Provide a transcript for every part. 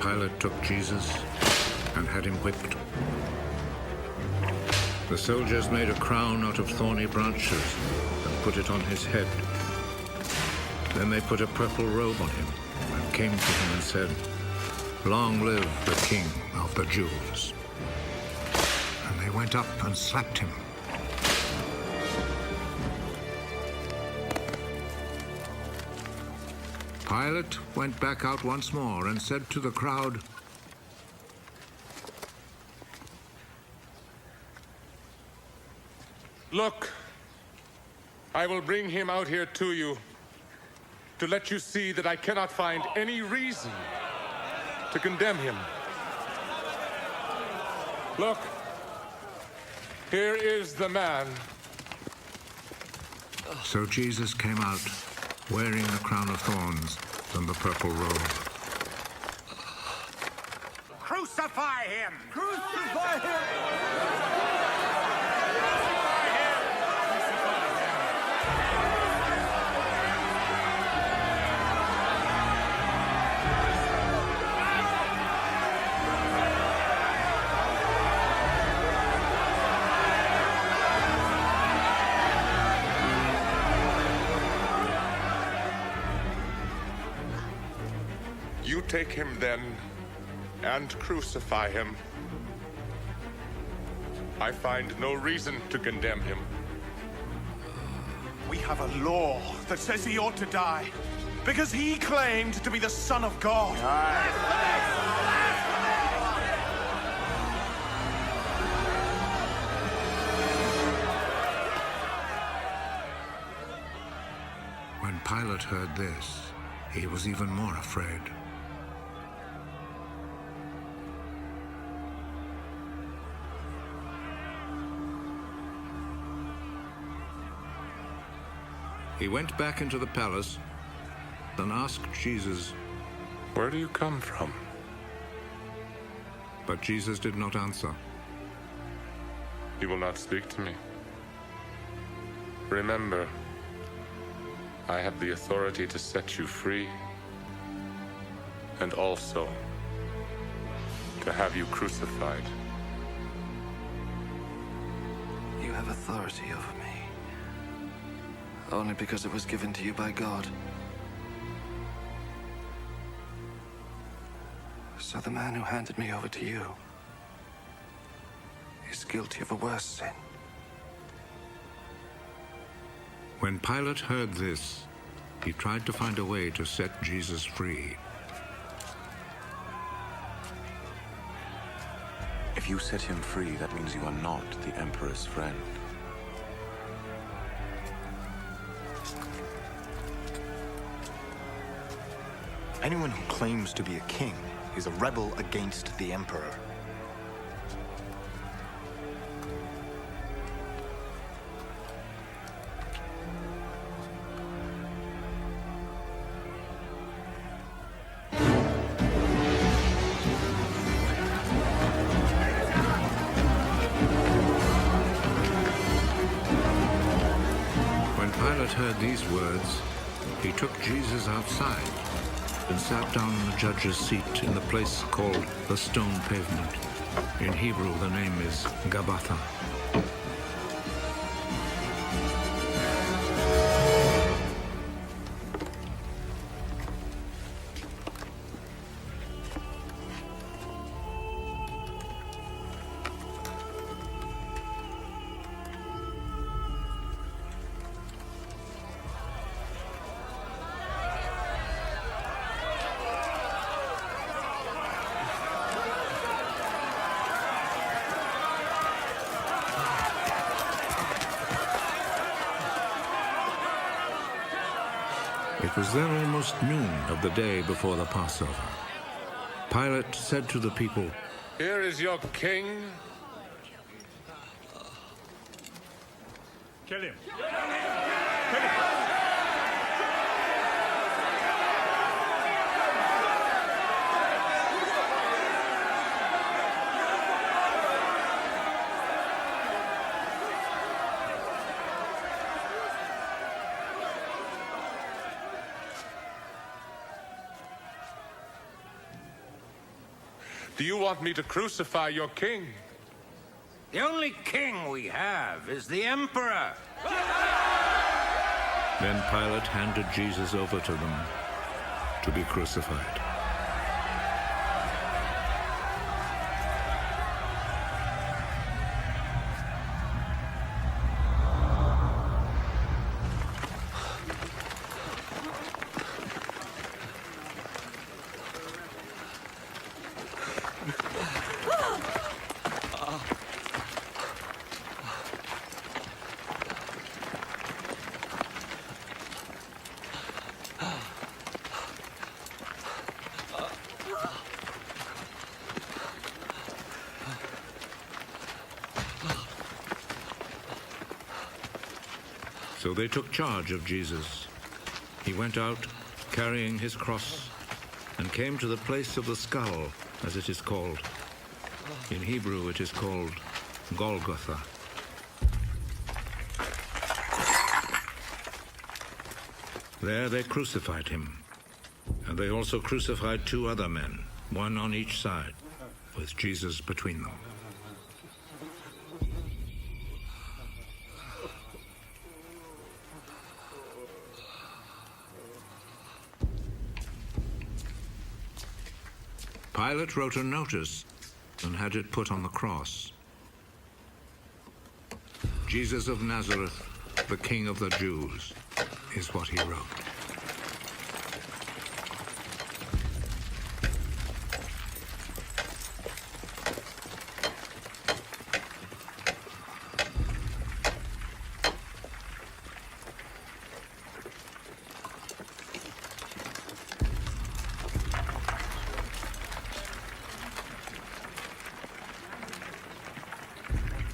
Pilate took Jesus and had him whipped. The soldiers made a crown out of thorny branches and put it on his head. Then they put a purple robe on him and came to him and said, "Long live the King of the Jews." And they went up and slapped him. Pilate went back out once more and said to the crowd, "Look, I will bring him out here to you to let you see that I cannot find any reason to condemn him. Look, here is the man." So Jesus came out, wearing the crown of thorns and the purple robe. Crucify him! Crucify him! You take him then and crucify him. I find no reason to condemn him. We have a law that says he ought to die because he claimed to be the Son of God. When Pilate heard this, he was even more afraid. He went back into the palace and asked Jesus, Where do you come from? but Jesus did not answer. You will not speak to me. Remember, I have the authority to set you free and also to have you crucified. You have authority over me. Only because it was given to you by God. So the man who handed me over to you is guilty of a worse sin. When Pilate heard this, he tried to find a way to set Jesus free. If you set him free, that means you are not the Emperor's friend. Anyone who claims to be a king is a rebel against the Emperor. When Pilate heard these words, he took Jesus outside and sat down on the judge's seat in the place called the Stone Pavement. In Hebrew, the name is Gabbatha. It was then almost noon of the day before the Passover. Pilate said to the people, Here is your king. Kill him. Do you want me to crucify your king? The only king we have is the Emperor. Then Pilate handed Jesus over to them to be crucified. So they took charge of Jesus. He went out carrying his cross and came to the place of the skull, as it is called. In Hebrew it is called Golgotha. There they crucified him, and they also crucified 2 other men, one on each side, with Jesus between them. Pilate wrote a notice and had it put on the cross. Jesus of Nazareth, the King of the Jews, is what he wrote.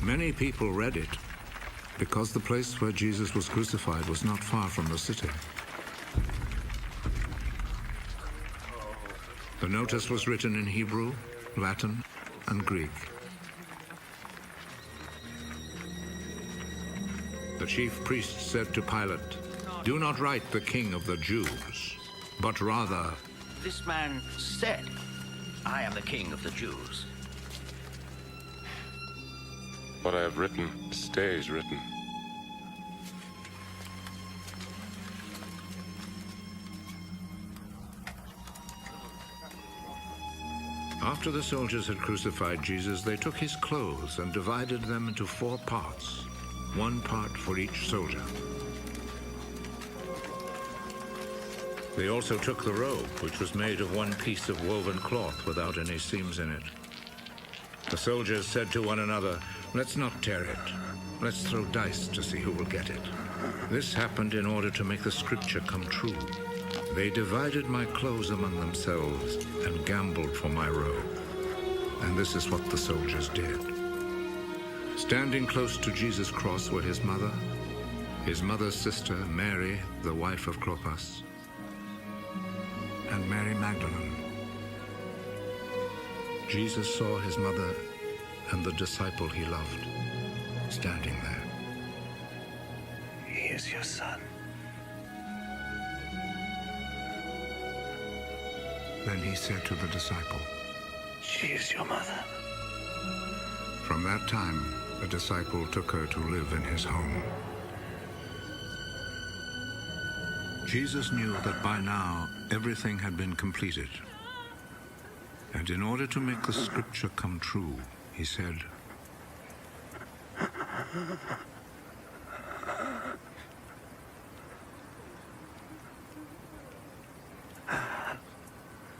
Many people read it because the place where Jesus was crucified was not far from the city. The notice was written in Hebrew, Latin, and Greek. The chief priest said to Pilate, "Do not write the King of the Jews, but rather..." This man said, "I am the King of the Jews." What I have written stays written. After the soldiers had crucified Jesus, they took his clothes and divided them into 4 parts, 1 part for each soldier. They also took the robe, which was made of 1 piece of woven cloth without any seams in it. The soldiers said to one another, "Let's not tear it. Let's throw dice to see who will get it." This happened in order to make the scripture come true. They divided my clothes among themselves and gambled for my robe. And this is what the soldiers did. Standing close to Jesus' cross were his mother's sister, Mary, the wife of Clopas, and Mary Magdalene. Jesus saw his mother and the disciple he loved standing there. He is your son. Then he said to the disciple, She is your mother. From that time, the disciple took her to live in his home. Jesus knew that by now everything had been completed. And in order to make the scripture come true, he said,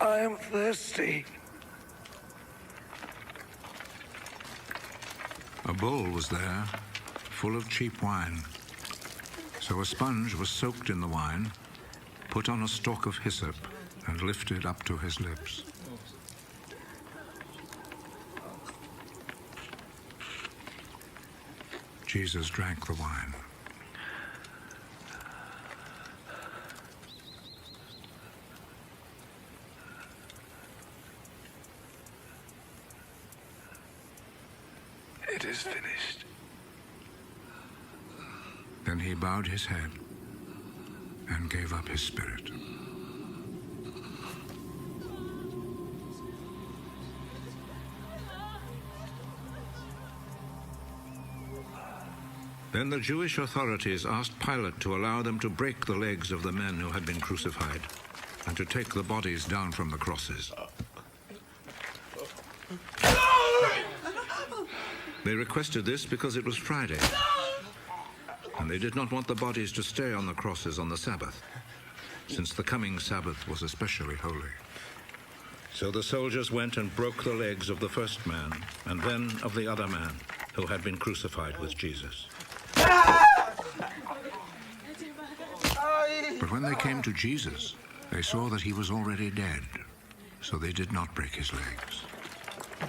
I am thirsty. A bowl was there, full of cheap wine. So a sponge was soaked in the wine, put on a stalk of hyssop, and lifted up to his lips. Jesus drank the wine. It is finished. Then he bowed his head and gave up his spirit. Then the Jewish authorities asked Pilate to allow them to break the legs of the men who had been crucified and to take the bodies down from the crosses. They requested this because it was Friday, and they did not want the bodies to stay on the crosses on the Sabbath, since the coming Sabbath was especially holy. So the soldiers went and broke the legs of the first man and then of the other man who had been crucified with Jesus. But when they came to Jesus, they saw that he was already dead, so they did not break his legs.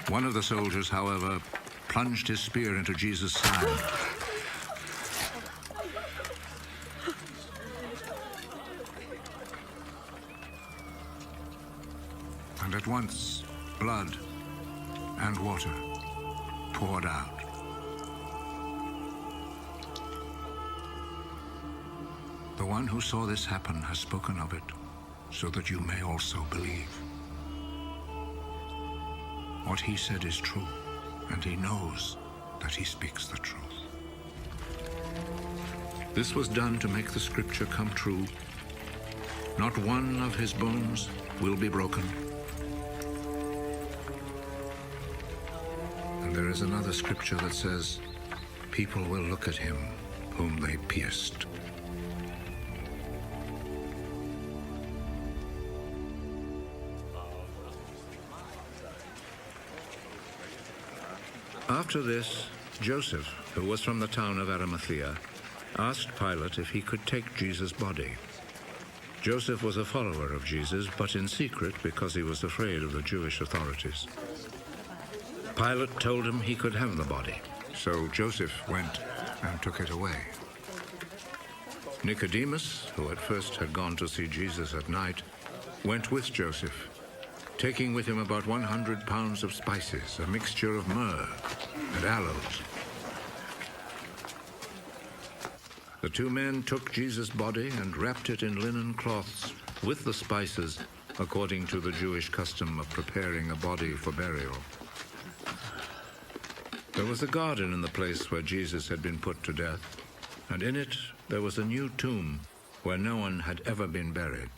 One of the soldiers, however, plunged his spear into Jesus' side. And at once, blood and water poured out. The one who saw this happen has spoken of it, so that you may also believe. What he said is true, and he knows that he speaks the truth. This was done to make the scripture come true. Not one of his bones will be broken. And there is another scripture that says, people will look at him whom they pierced. After this, Joseph, who was from the town of Arimathea, asked Pilate if he could take Jesus' body. Joseph was a follower of Jesus, but in secret because he was afraid of the Jewish authorities. Pilate told him he could have the body, so Joseph went and took it away. Nicodemus, who at first had gone to see Jesus at night, went with Joseph, taking with him about 100 pounds of spices, a mixture of myrrh and aloes. The two men took Jesus' body and wrapped it in linen cloths with the spices, according to the Jewish custom of preparing a body for burial. There was a garden in the place where Jesus had been put to death, and in it there was a new tomb where no one had ever been buried.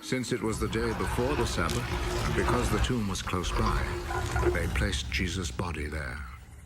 Since it was the day before the Sabbath, and because the tomb was close by, they placed Jesus' body there.